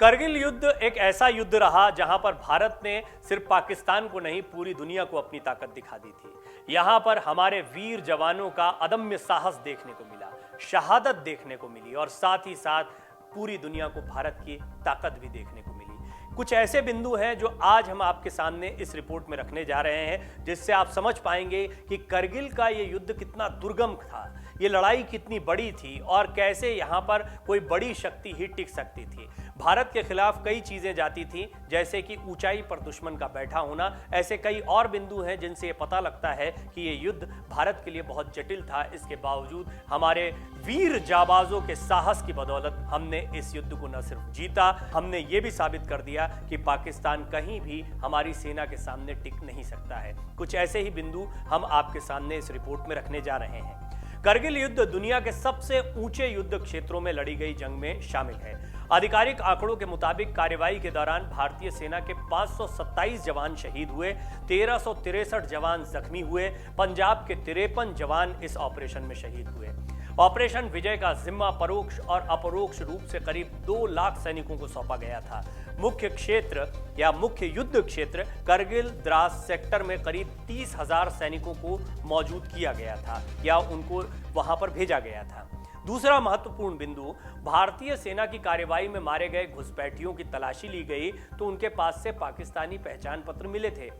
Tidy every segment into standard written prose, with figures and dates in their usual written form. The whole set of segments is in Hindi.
करगिल युद्ध एक ऐसा युद्ध रहा जहां पर भारत ने सिर्फ पाकिस्तान को नहीं पूरी दुनिया को अपनी ताकत दिखा दी थी। यहां पर हमारे वीर जवानों का अदम्य साहस देखने को मिला, शहादत देखने को मिली और साथ ही साथ पूरी दुनिया को भारत की ताकत भी देखने को मिली। कुछ ऐसे बिंदु हैं जो आज हम आपके सामने इस रिपोर्ट में रखने जा रहे हैं, जिससे आप समझ पाएंगे कि करगिल का ये युद्ध कितना दुर्गम था, ये लड़ाई कितनी बड़ी थी और कैसे यहाँ पर कोई बड़ी शक्ति ही टिक सकती थी। भारत के खिलाफ कई चीजें जाती थी, जैसे कि ऊंचाई पर दुश्मन का बैठा होना। ऐसे कई और बिंदु हैं जिनसे ये पता लगता है कि ये युद्ध भारत के लिए बहुत जटिल था। इसके बावजूद हमारे वीर जाबाजों के साहस की बदौलत हमने इस युद्ध को न सिर्फ जीता, हमने ये भी साबित कर दिया कि पाकिस्तान कहीं भी हमारी सेना के सामने टिक नहीं सकता है। कुछ ऐसे ही बिंदु हम आपके सामने इस रिपोर्ट में रखने जा रहे हैं। करगिल युद्ध दुनिया के सबसे ऊंचे युद्ध क्षेत्रों में लड़ी गई जंग में शामिल है। आधिकारिक आंकड़ों के मुताबिक कार्रवाई के दौरान भारतीय सेना के 527 जवान शहीद हुए, 1363 जवान जख्मी हुए। पंजाब के 53 जवान इस ऑपरेशन में शहीद हुए। ऑपरेशन विजय का जिम्मा परोक्ष और अपरोक्ष रूप से करीब 2 लाख सैनिकों को सौंपा गया था। मुख्य क्षेत्र या मुख्य युद्ध क्षेत्र करगिल द्रास सेक्टर में करीब 30,000 सैनिकों को मौजूद किया गया था या उनको वहां पर भेजा गया था। दूसरा महत्वपूर्ण बिंदु, भारतीय सेना की कार्रवाई में मारे गए घुसपैठियों की तलाशी ली गई तो उनके पास से पाकिस्तानी पहचान पत्र मिले थे।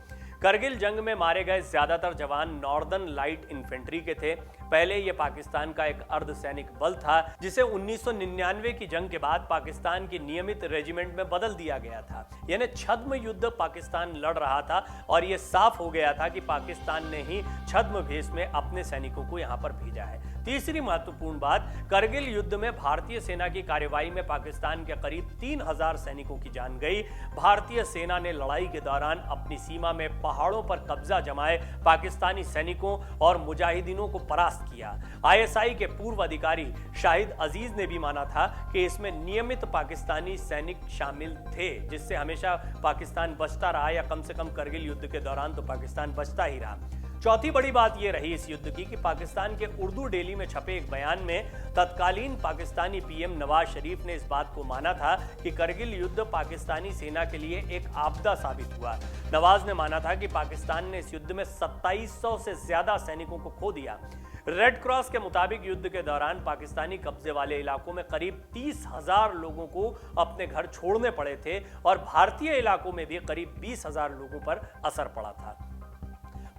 करगिल जंग में मारे गए ज्यादातर जवान नॉर्दर्न लाइट इन्फेंट्री के थे। पहले यह पाकिस्तान का एक अर्धसैनिक बल था, जिसे 1999 की जंग के बाद पाकिस्तान की नियमित रेजिमेंट में बदल दिया गया था। यानी छद्म युद्ध पाकिस्तान लड़ रहा था और यह साफ हो गया था कि पाकिस्तान ने ही छद्म भेष में अपने सैनिकों को यहां पर भेजा है। तीसरी महत्वपूर्ण बात, करगिल युद्ध में भारतीय सेना की कार्रवाई में पाकिस्तान के करीब 3000 सैनिकों की जान गई। भारतीय सेना ने लड़ाई के दौरान अपनी सीमा में पहाड़ों पर कब्जा जमाए पाकिस्तानी सैनिकों और मुजाहिदीनों को परास्त किया। आईएसआई के पूर्व अधिकारी शाहिद अजीज ने भी माना था कि इसमें नियमित पाकिस्तानी सैनिक शामिल थे, जिससे हमेशा पाकिस्तान बचता रहा या कम से कम करगिल युद्ध के दौरान तो पाकिस्तान बचता ही रहा। चौथी बड़ी बात यह रही इस युद्ध की कि पाकिस्तान के उर्दू डेली में छपे एक बयान में तत्कालीन पाकिस्तानी पीएम नवाज शरीफ ने इस बात को माना था कि करगिल युद्ध पाकिस्तानी सेना के लिए एक आपदा साबित हुआ। नवाज ने माना था कि पाकिस्तान ने इस युद्ध में 2700 से ज्यादा सैनिकों को खो दिया। रेड क्रॉस के मुताबिक युद्ध के दौरान पाकिस्तानी कब्जे वाले इलाकों में करीब 30,000 लोगों को अपने घर छोड़ने पड़े थे और भारतीय इलाकों में भी करीब 20,000 लोगों पर असर पड़ा था।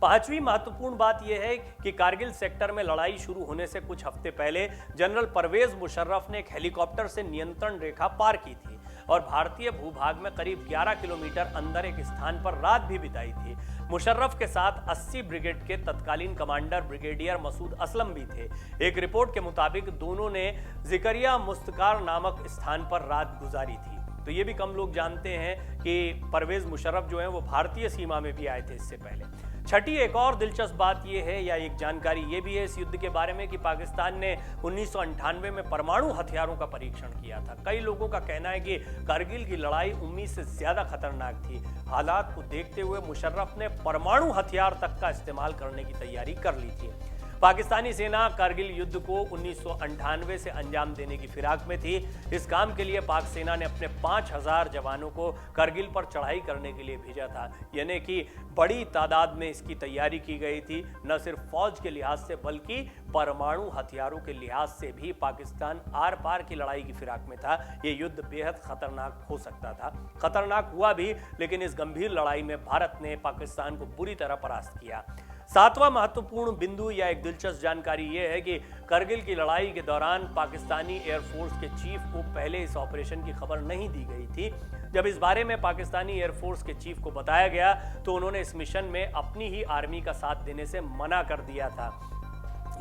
पांचवी महत्वपूर्ण बात यह है कि कारगिल सेक्टर में लड़ाई शुरू होने से कुछ हफ्ते पहले जनरल परवेज मुशर्रफ ने एक हेलीकॉप्टर से नियंत्रण रेखा पार की थी और भारतीय भूभाग में करीब 11 किलोमीटर अंदर एक स्थान पर रात भी बिताई थी। मुशर्रफ के साथ 80 ब्रिगेड के तत्कालीन कमांडर ब्रिगेडियर मसूद असलम भी थे। एक रिपोर्ट के मुताबिक दोनों ने जिकरिया मुस्तकार नामक स्थान पर रात गुजारी थी। तो ये भी कम लोग जानते हैं कि परवेज मुशर्रफ जो है वो भारतीय सीमा में भी आए थे इससे पहले। छठी एक और दिलचस्प बात यह है या एक जानकारी ये भी है इस युद्ध के बारे में कि पाकिस्तान ने 1998 में परमाणु हथियारों का परीक्षण किया था। कई लोगों का कहना है कि करगिल की लड़ाई उम्मीद से ज्यादा खतरनाक थी। हालात को देखते हुए मुशर्रफ ने परमाणु हथियार तक का इस्तेमाल करने की तैयारी कर ली थी। पाकिस्तानी सेना करगिल युद्ध को 1998 से अंजाम देने की फिराक में थी। इस काम के लिए पाक सेना ने अपने 5000 जवानों को करगिल पर चढ़ाई करने के लिए भेजा था। यानी कि बड़ी तादाद में इसकी तैयारी की गई थी। न सिर्फ फौज के लिहाज से बल्कि परमाणु हथियारों के लिहाज से भी पाकिस्तान आर पार की लड़ाई की फिराक में था। ये युद्ध बेहद खतरनाक हो सकता था, खतरनाक हुआ भी, लेकिन इस गंभीर लड़ाई में भारत ने पाकिस्तान को बुरी तरह परास्त किया। सातवां महत्वपूर्ण बिंदु या एक दिलचस्प जानकारी यह है कि करगिल की लड़ाई के दौरान पाकिस्तानी एयरफोर्स के चीफ को पहले इस ऑपरेशन की खबर नहीं दी गई थी। जब इस बारे में पाकिस्तानी एयरफोर्स के चीफ को बताया गया तो उन्होंने इस मिशन में अपनी ही आर्मी का साथ देने से मना कर दिया था।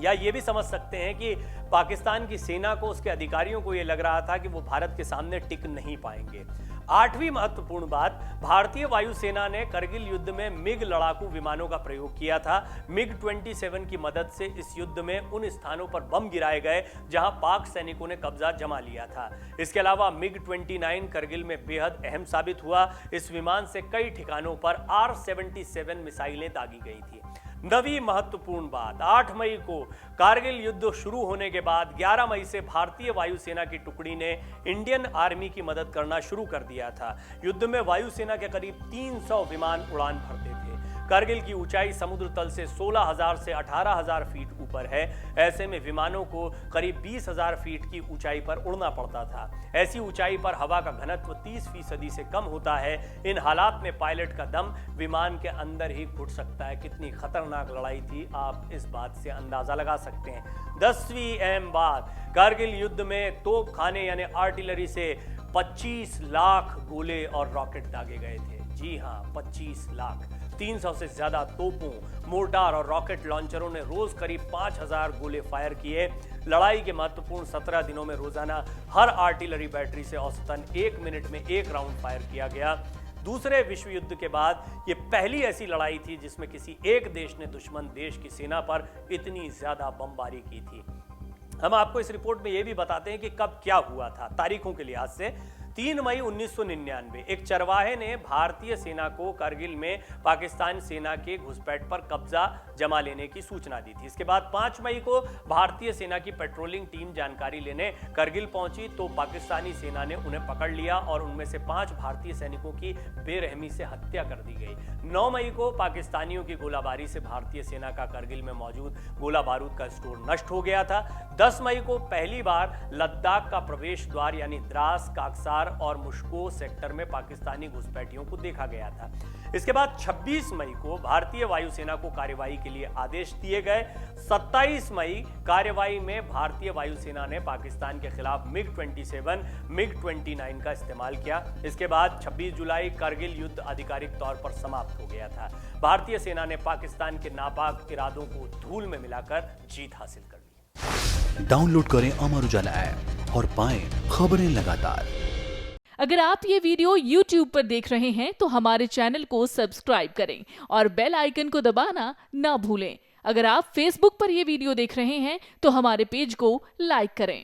या ये भी समझ सकते हैं कि पाकिस्तान की सेना को, उसके अधिकारियों को यह लग रहा था कि वो भारत के सामने टिक नहीं पाएंगे। आठवीं महत्वपूर्ण बात, भारतीय वायुसेना ने करगिल युद्ध में मिग लड़ाकू विमानों का प्रयोग किया था। मिग 27 की मदद से इस युद्ध में उन स्थानों पर बम गिराए गए जहां पाक सैनिकों ने कब्जा जमा लिया था। इसके अलावा मिग 29 करगिल में बेहद अहम साबित हुआ। इस विमान से कई ठिकानों पर R-77 मिसाइलें दागी गई थी। नवी महत्वपूर्ण बात, 8 मई को कारगिल युद्ध शुरू होने के बाद 11 मई से भारतीय वायुसेना की टुकड़ी ने इंडियन आर्मी की मदद करना शुरू कर दिया था। युद्ध में वायुसेना के करीब 300 विमान उड़ान भरते थे। कारगिल की ऊंचाई समुद्र तल से 16,000 से 18,000 फीट ऊपर है। ऐसे में विमानों को करीब 20,000 फीट की ऊंचाई पर उड़ना पड़ता था। ऐसी ऊंचाई पर हवा का घनत्व 30% से कम होता है। इन हालात में पायलट का दम विमान के अंदर ही घुट सकता है। कितनी खतरनाक लड़ाई थी, आप इस बात से अंदाजा लगा सकते हैं। 10वीं अहम बात, कारगिल युद्ध में तोपखाने यानी आर्टिलरी से 25 लाख गोले और रॉकेट दागे गए थे। जी हां, 25 लाख। 300 से ज्यादा तोपों, मोर्टार और रॉकेट लॉन्चरों ने रोज करीब 5,000 गोले फायर किए। लड़ाई के महत्वपूर्ण 17 दिनों में रोजाना हर आर्टिलरी बैटरी से औसतन 1 मिनट में 1 राउंड फायर किया गया। दूसरे विश्व युद्ध के बाद यह पहली ऐसी लड़ाई थी जिसमें किसी एक देश ने दुश्मन देश की सेना पर इतनी ज्यादा बमबारी की थी। हम आपको इस रिपोर्ट में यह भी बताते हैं कि कब क्या हुआ था। तारीखों के लिहाज से 3 मई 1999 एक चरवाहे ने भारतीय सेना को कारगिल में पाकिस्तान सेना के घुसपैठ पर कब्जा जमा लेने की सूचना दी थी। इसके बाद 5 मई को भारतीय सेना की पेट्रोलिंग टीम जानकारी लेने कारगिल पहुंची तो पाकिस्तानी सेना ने उन्हें पकड़ लिया और उनमें से 5 भारतीय सैनिकों की बेरहमी से हत्या कर दी गई। 9 मई को पाकिस्तानियों की गोलाबारी से भारतीय सेना का कारगिल में मौजूद गोला बारूद का स्टोर नष्ट हो गया था। 10 मई को पहली बार लद्दाख का प्रवेश द्वार यानी द्रास, काकसार और मुश्को सेक्टर में पाकिस्तानी घुसपैठियों को देखा गया था। इसके बाद 26 मई को भारतीय वायुसेना को कार्यवाही के लिए आदेश दिए गए। 27 मई कार्यवाही में भारतीय वायुसेना ने पाकिस्तान के खिलाफ MiG-27, MiG-29 का इस्तेमाल किया। इसके बाद 26 जुलाई कारगिल युद्ध आधिकारिक तौर पर समाप्त हो गया था। भारतीय सेना ने पाकिस्तान के नापाक इरादों को धूल में मिलाकर जीत हासिल कर ली। डाउनलोड करें अमर उजाला ऐप और पाएं खबरें लगातार। अगर आप ये वीडियो YouTube पर देख रहे हैं तो हमारे चैनल को सब्सक्राइब करें और बेल आइकन को दबाना ना भूलें। अगर आप Facebook पर ये वीडियो देख रहे हैं तो हमारे पेज को लाइक करें।